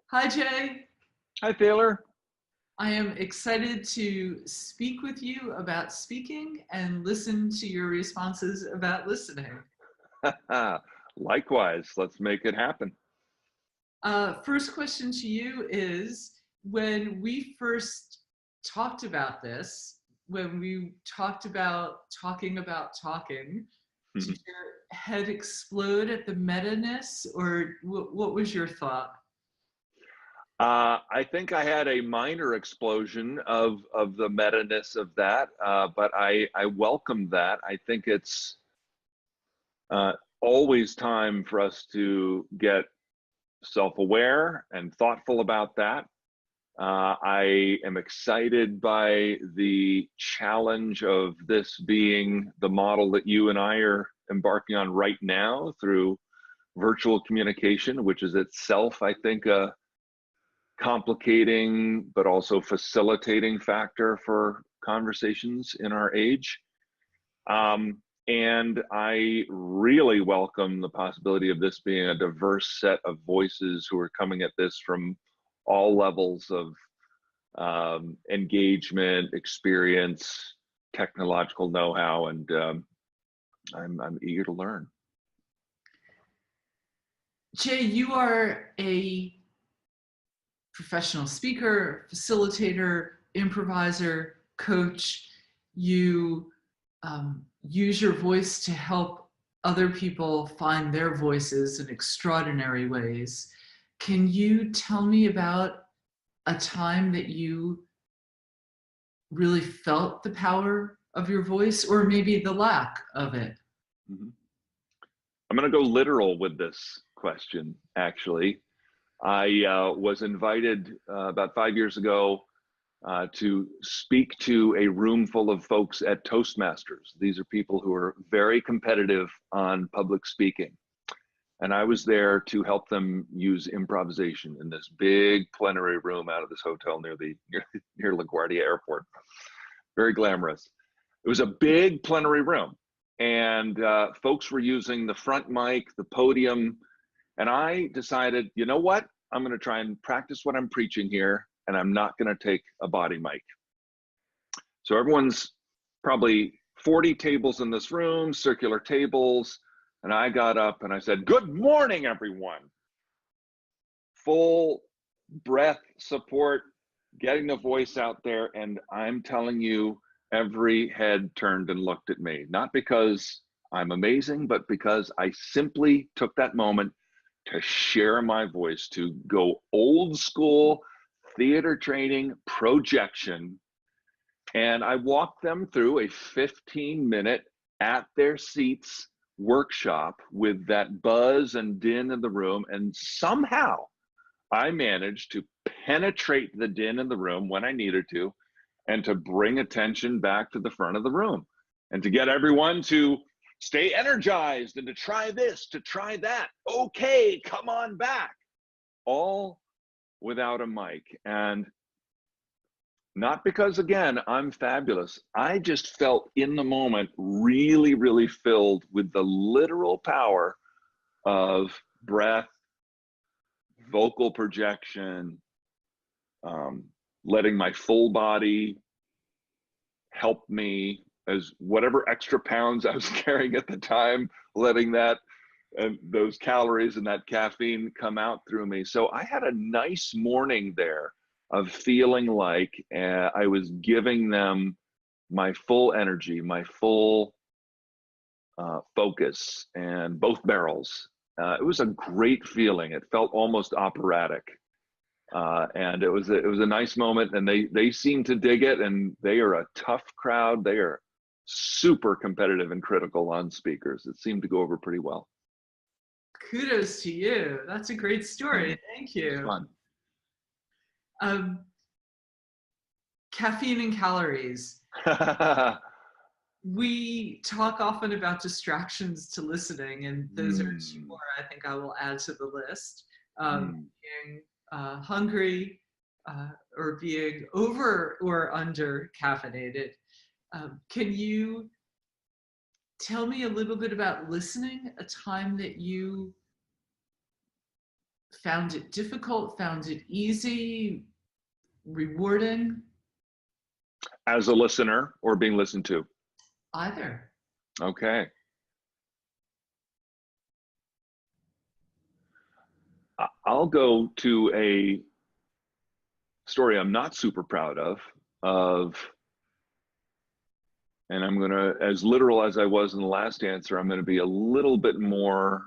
Hi, Jay. Hi, Thaler. I am excited to speak with you about speaking and listen to your responses about listening. Likewise, let's make it happen. First question to you is, when we first talked about this, when we talked about talking, did your head explode at the meta-ness, or what was your thought? I think I had a minor explosion of the meta-ness of that, but I welcome that. I think it's always time for us to get self-aware and thoughtful about that. I am excited by the challenge of this being the model that you and I are embarking on right now through virtual communication, which is itself, I think, a complicating but also facilitating factor for conversations in our age. And I really welcome the possibility of this being a diverse set of voices who are coming at this from all levels of engagement, experience, technological know-how, and I'm eager to learn. Jay, you are a professional speaker, facilitator, improviser, coach. You use your voice to help other people find their voices in extraordinary ways. Can you tell me about a time that you really felt the power of your voice, or maybe the lack of it? Mm-hmm. I'm going to go literal with this question, actually. I was invited about 5 years ago to speak to a room full of folks at Toastmasters. These are people who are very competitive on public speaking. And I was there to help them use improvisation in this big plenary room out of this hotel near LaGuardia Airport. Very glamorous. It was a big plenary room, and folks were using the front mic, the podium, and I decided, you know what? I'm going to try and practice what I'm preaching here, and I'm not going to take a body mic. So everyone's probably 40 tables in this room, circular tables, and I got up and I said, "Good morning, everyone." Full breath support, getting the voice out there, and I'm telling you, every head turned and looked at me. Not because I'm amazing, but because I simply took that moment to share my voice, to go old school theater training projection. And I walked them through a 15-minute at their seats workshop with that buzz and din in the room. And somehow I managed to penetrate the din in the room when I needed to, and to bring attention back to the front of the room, and to get everyone to stay energized and to try this, to try that. Okay, come on back. All without a mic. And not because, again, I'm fabulous. I just felt in the moment really, really filled with the literal power of breath, vocal projection, letting my full body help me, as whatever extra pounds I was carrying at the time, letting that and those calories and that caffeine come out through me. So I had a nice morning there of feeling like I was giving them my full energy, my full focus, and both barrels. It was a great feeling. It felt almost operatic. And it was a nice moment, and they seem to dig it, and they are a tough crowd. They are super competitive and critical on speakers. It seemed to go over pretty well. Kudos to you. That's a great story. Thank you. It's fun. Caffeine and calories. We talk often about distractions to listening, and those are two more I think I will add to the list. Being hungry, or being over or under caffeinated. Can you tell me a little bit about listening, a time that you found it difficult, found it easy, rewarding? As a listener or being listened to? Either. Okay. I'll go to a story I'm not super proud of, and I'm going to, as literal as I was in the last answer, I'm going to be a little bit more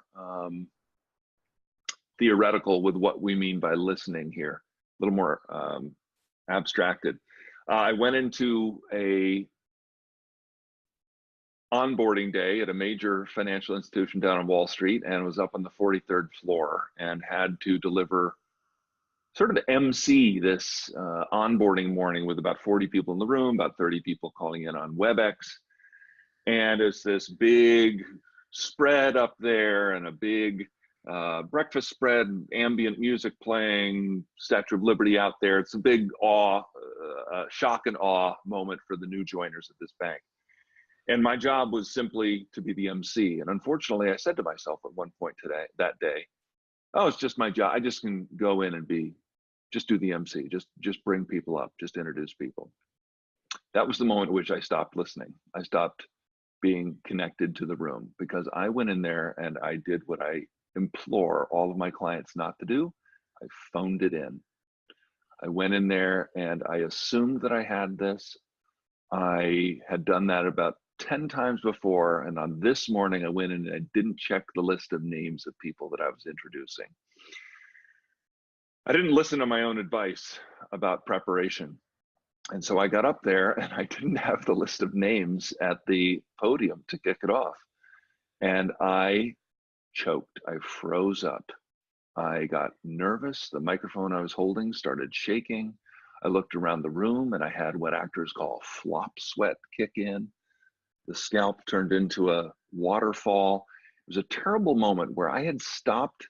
theoretical with what we mean by listening here, a little more abstracted. I went into a onboarding day at a major financial institution down on Wall Street and was up on the 43rd floor and had to deliver, sort of MC this onboarding morning with about 40 people in the room, about 30 people calling in on WebEx. And it's this big spread up there and a big breakfast spread, ambient music playing, Statue of Liberty out there. It's a big shock and awe moment for the new joiners at this bank. And my job was simply to be the MC. And unfortunately, I said to myself at one point that day, oh, it's just my job. I just can go in and just do the MC, just bring people up, just introduce people. That was the moment at which I stopped listening. I stopped being connected to the room, because I went in there and I did what I implore all of my clients not to do. I phoned it in. I went in there and I assumed that I had this. I had done that about 10 times before, and on this morning I went in and I didn't check the list of names of people that I was introducing. I didn't listen to my own advice about preparation. And so I got up there and I didn't have the list of names at the podium to kick it off. And I choked, I froze up. I got nervous. The microphone I was holding started shaking. I looked around the room and I had what actors call flop sweat kick in. The scalp turned into a waterfall. It was a terrible moment where I had stopped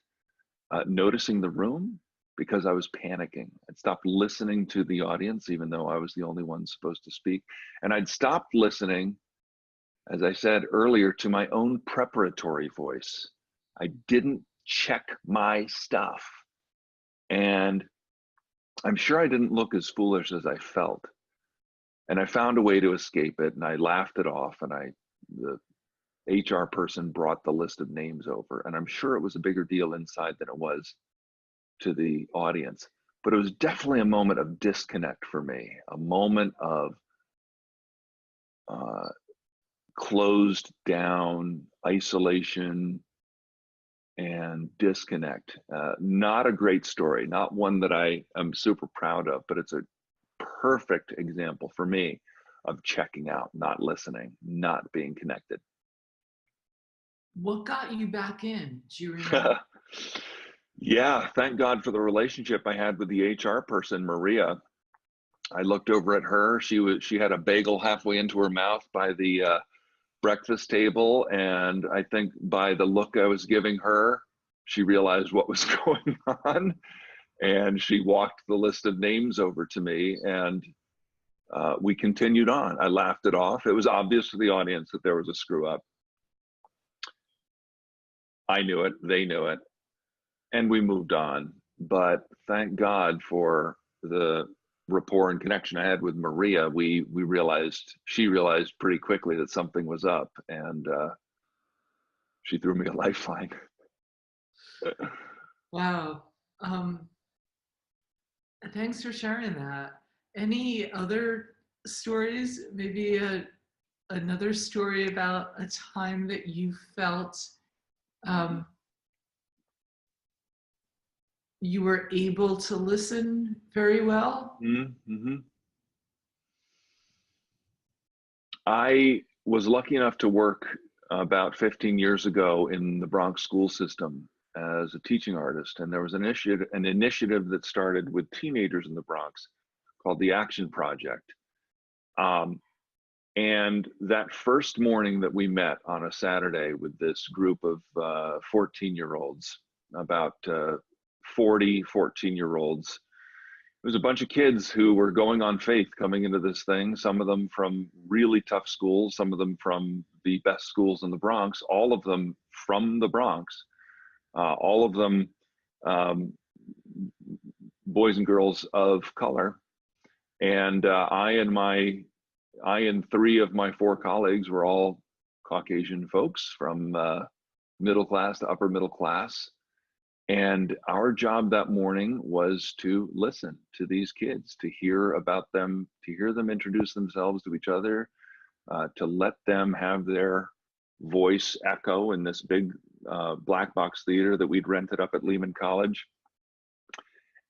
noticing the room because I was panicking. I'd stopped listening to the audience, even though I was the only one supposed to speak. And I'd stopped listening, as I said earlier, to my own preparatory voice. I didn't check my stuff. And I'm sure I didn't look as foolish as I felt. And I found a way to escape it, and I laughed it off, and the HR person brought the list of names over, and I'm sure it was a bigger deal inside than it was to the audience. But it was definitely a moment of disconnect for me, a moment of closed down isolation and disconnect. Not a great story, not one that I am super proud of, but it's a perfect example for me of checking out, not listening, not being connected. What got you back in? Do you remember? Yeah, thank God for the relationship I had with the HR person, Maria. I looked over at her. She had a bagel halfway into her mouth by the breakfast table, and I think by the look I was giving her, she realized what was going on, and she walked the list of names over to me, and we continued on. I laughed it off. It was obvious to the audience that there was a screw up. I knew it, they knew it, and we moved on. But thank God for the rapport and connection I had with Maria. She realized pretty quickly that something was up, and she threw me a lifeline. Wow. Thanks for sharing that. Any other stories? Maybe another story about a time that you felt you were able to listen very well? Mm-hmm. I was lucky enough to work about 15 years ago in the Bronx school system as a teaching artist, and there was an initiative that started with teenagers in the Bronx called the Action Project. And that first morning that we met on a Saturday with this group of 14-year-olds, about 40 14-year-olds, it was a bunch of kids who were going on faith coming into this thing, some of them from really tough schools, some of them from the best schools in the Bronx, all of them from the Bronx, all of them boys and girls of color. And I and three of my four colleagues were all Caucasian folks from middle class to upper middle class. And our job that morning was to listen to these kids, to hear about them, to hear them introduce themselves to each other, to let them have their voice echo in this big black box theater that we'd rented up at Lehman College.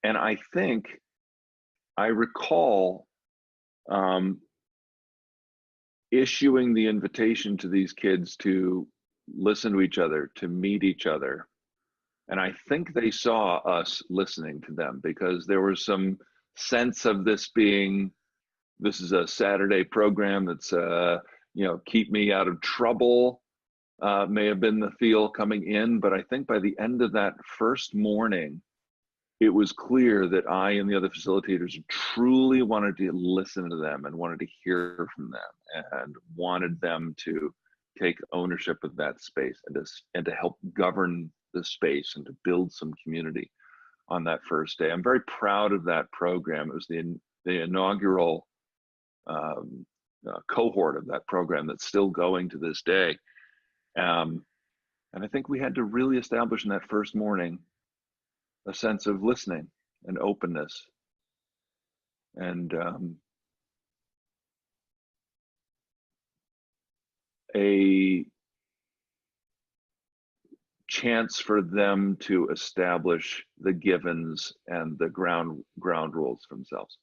And I think I recall issuing the invitation to these kids to listen to each other, to meet each other. And I think they saw us listening to them, because there was some sense of this is a Saturday program that's, keep me out of trouble, may have been the feel coming in. But I think by the end of that first morning, it was clear that I and the other facilitators truly wanted to listen to them and wanted to hear from them and wanted them to take ownership of that space and to help govern the space and to build some community on that first day. I'm very proud of that program. It was the inaugural cohort of that program that's still going to this day. And I think we had to really establish in that first morning a sense of listening and openness, and a chance for them to establish the givens and the ground rules for themselves.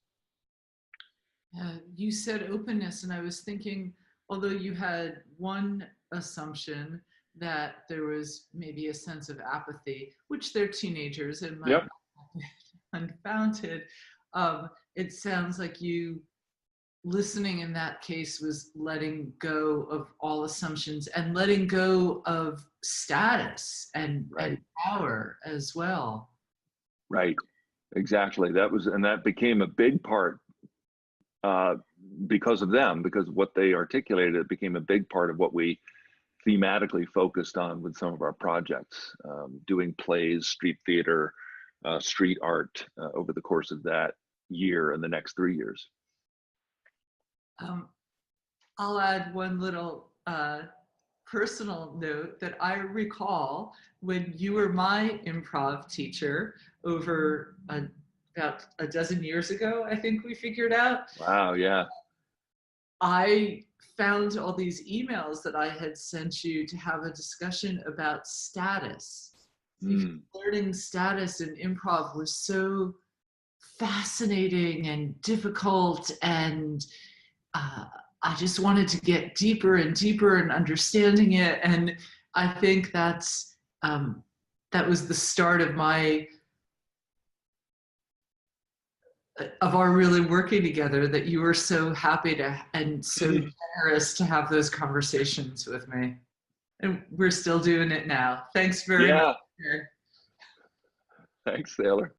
You said openness, and I was thinking, although you had one assumption that there was maybe a sense of apathy, which they're teenagers and might not be unfounded, it sounds like you listening in that case was letting go of all assumptions and letting go of status and power as well. Right, exactly. That became a big part because of them, because of what they articulated. It became a big part of what we thematically focused on with some of our projects, doing plays, street theater, street art over the course of that year and the next 3 years. I'll add one little personal note that I recall when you were my improv teacher over about a dozen years ago, I think we figured out. Wow, yeah. I found all these emails that I had sent you to have a discussion about status. Learning status in improv was so fascinating and difficult, and I just wanted to get deeper and deeper in understanding it. And I think that was the start of our really working together, that you were so happy to and so generous to have those conversations with me. And we're still doing it now. Thanks very much. Thanks, Thaler.